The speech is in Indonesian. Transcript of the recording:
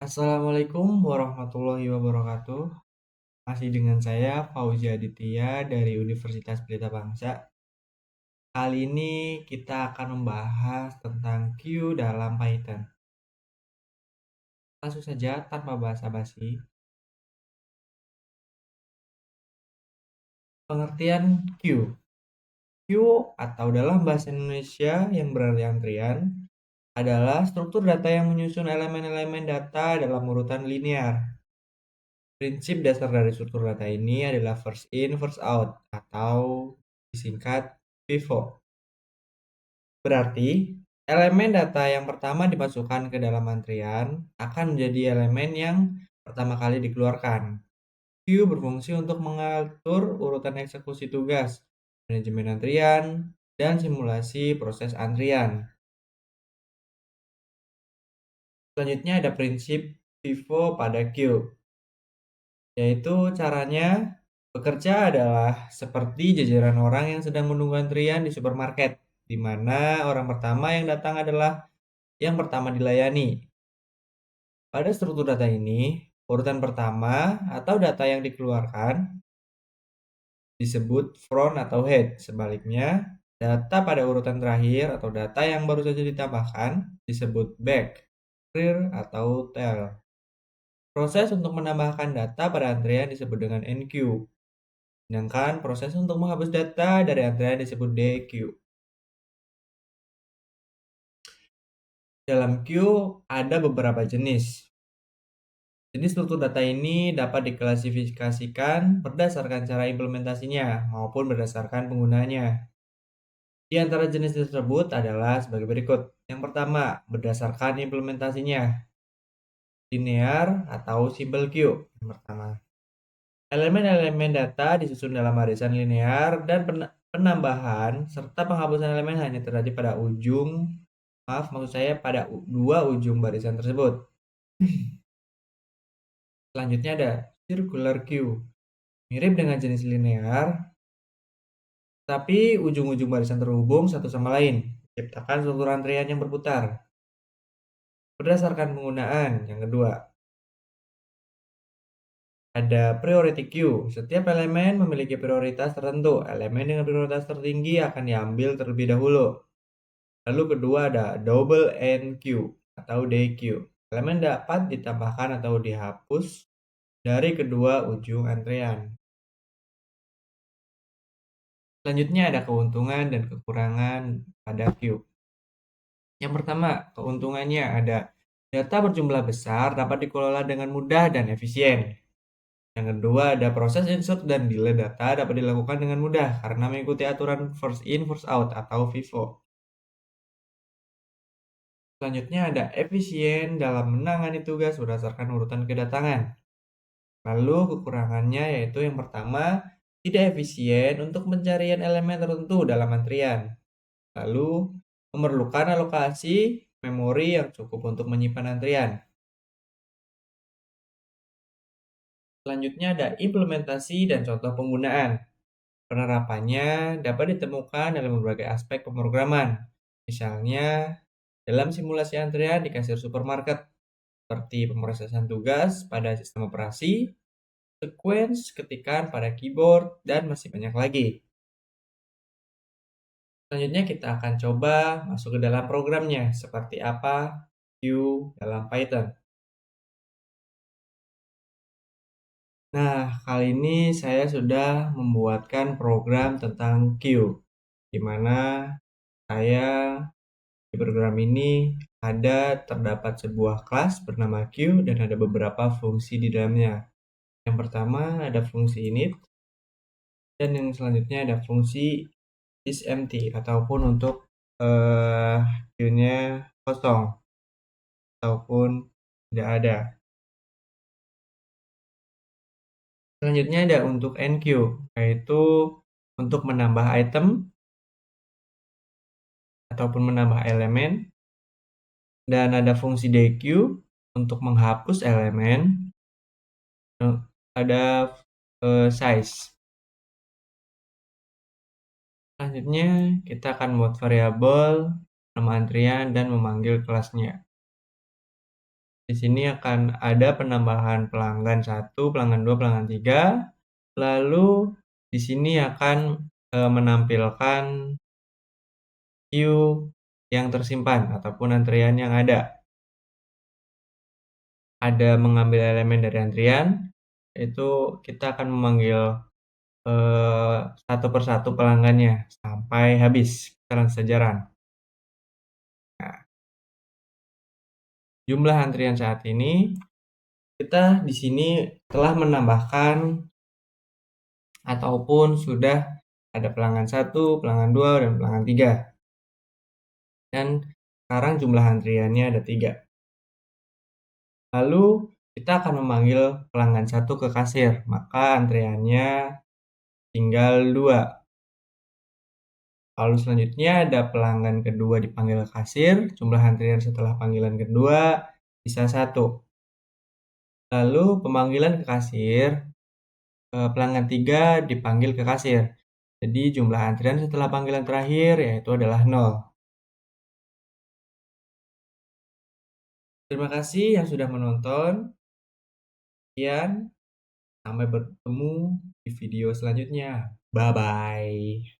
Assalamualaikum warahmatullahi wabarakatuh. Masih dengan saya Fauzi Aditya dari Universitas Pelita Bangsa. Kali ini kita akan membahas tentang Q dalam Python. Langsung saja tanpa basa-basi. Pengertian Q. Q atau dalam bahasa Indonesia yang berarti antrian adalah struktur data yang menyusun elemen-elemen data dalam urutan linear. Prinsip dasar dari struktur data ini adalah first in, first out, atau disingkat FIFO. Berarti, elemen data yang pertama dimasukkan ke dalam antrian akan menjadi elemen yang pertama kali dikeluarkan. Queue berfungsi untuk mengatur urutan eksekusi tugas, manajemen antrian, dan simulasi proses antrian. Selanjutnya ada prinsip FIFO pada queue, yaitu caranya bekerja adalah seperti jajaran orang yang sedang menunggu antrian di supermarket, di mana orang pertama yang datang adalah yang pertama dilayani. Pada struktur data ini, urutan pertama atau data yang dikeluarkan disebut front atau head. Sebaliknya, data pada urutan terakhir atau data yang baru saja ditambahkan disebut back, rear, atau tail. Proses untuk menambahkan data pada antrian disebut dengan NQ, sedangkan proses untuk menghapus data dari antrian disebut DQ. Dalam queue ada beberapa jenis. Jenis struktur data ini dapat diklasifikasikan berdasarkan cara implementasinya maupun berdasarkan penggunanya. Di antara jenis tersebut adalah sebagai berikut. Yang pertama, berdasarkan implementasinya. Linear atau simple queue. Yang pertama, elemen-elemen data disusun dalam barisan linear dan penambahan serta penghapusan elemen hanya terjadi pada maksud saya pada dua ujung barisan tersebut. Selanjutnya ada circular queue. Mirip dengan jenis linear, tapi ujung-ujung barisan terhubung satu sama lain, menciptakan struktur antrian yang berputar. Berdasarkan penggunaan, yang kedua, ada priority queue. Setiap elemen memiliki prioritas tertentu. Elemen dengan prioritas tertinggi akan diambil terlebih dahulu. Lalu kedua ada double end queue atau DQ. Elemen dapat ditambahkan atau dihapus dari kedua ujung antrian. Selanjutnya ada keuntungan dan kekurangan pada queue. Yang pertama, keuntungannya ada data berjumlah besar dapat dikelola dengan mudah dan efisien. Yang kedua, ada proses insert dan delete data dapat dilakukan dengan mudah karena mengikuti aturan first in, first out atau FIFO. Selanjutnya ada efisien dalam menangani tugas berdasarkan urutan kedatangan. Lalu kekurangannya yaitu yang pertama, tidak efisien untuk pencarian elemen tertentu dalam antrian. Lalu memerlukan alokasi memori yang cukup untuk menyimpan antrian. Selanjutnya ada implementasi dan contoh penggunaan. Penerapannya dapat ditemukan dalam berbagai aspek pemrograman. Misalnya, dalam simulasi antrian di kasir supermarket, seperti pemrosesan tugas pada sistem operasi, sequence ketikan pada keyboard, dan masih banyak lagi. Selanjutnya kita akan coba masuk ke dalam programnya, seperti apa Q dalam Python. Nah, kali ini saya sudah membuatkan program tentang Q, di mana saya di program ini terdapat sebuah kelas bernama Q dan ada beberapa fungsi di dalamnya. Yang pertama ada fungsi init dan yang selanjutnya ada fungsi isEmpty ataupun untuk Q-nya kosong ataupun tidak ada. Selanjutnya ada untuk enqueue, yaitu untuk menambah item ataupun menambah elemen, dan ada fungsi dequeue untuk menghapus elemen, ada size. Selanjutnya kita akan buat variabel nama antrian dan memanggil kelasnya. Di sini akan ada penambahan pelanggan 1, pelanggan 2, pelanggan 3. Lalu di sini akan menampilkan queue yang tersimpan ataupun antrian yang ada. Ada mengambil elemen dari antrian, yaitu kita akan memanggil satu persatu pelanggannya sampai habis putaran sejaran. Nah, jumlah antrian saat ini kita di sini telah menambahkan ataupun sudah ada pelanggan 1, pelanggan 2, dan pelanggan 3. Dan sekarang jumlah antriannya ada 3. Lalu kita akan memanggil pelanggan 1 ke kasir, maka antriannya tinggal 2. Lalu selanjutnya ada pelanggan kedua dipanggil ke kasir, jumlah antrian setelah panggilan kedua bisa 1. Lalu pemanggilan ke kasir, pelanggan 3 dipanggil ke kasir. Jadi jumlah antrian setelah panggilan terakhir yaitu adalah 0. Terima kasih yang sudah menonton. Sekian, sampai bertemu di video selanjutnya. Bye-bye.